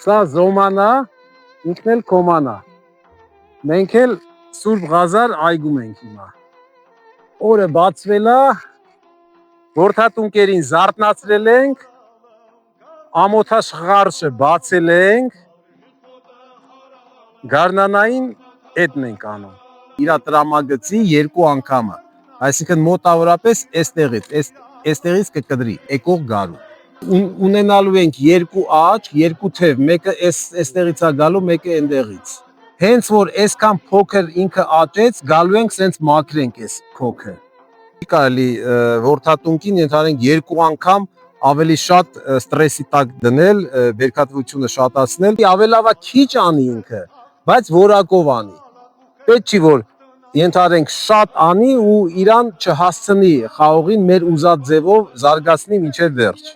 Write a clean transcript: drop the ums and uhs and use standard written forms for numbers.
Սա զոմանա, ինքն էլ կոմանա։ Մենք էլ Սուրբ Ղազար այգում ենք հիմա։ Օրը բացվել է, որդատունկերին զարթնացրել ենք, ամոթաշխարշը բացել ենք, գարնանային էդն ենք անում։ Իրա տրամագծի երկու անգամը, այսինքն մոտավորապես էստեղից կկդրի, եկող գարու։ Ունենալու ենք երկու աճ, երկու թև, մեկը էստեղից է գալու, մեկը էնդեղից։ Հենց որ այսքան փոքր ինքը աճեց, գալու ենք սենց մաքրենք այս քոքը։ Կարելի որդատունկին ենթարենք երկու անգամ ավելի շատ ստրեսի տակ դնել, բերքատվությունը շատացնել, ավելավա քիչ անի ինքը, բայց որակով անի։ Պետք չի որ ենթարենք շատ անի ու իրան չհասցնի խաղողին մեր ուզած ձևով զարգացնի մինչև վերջ։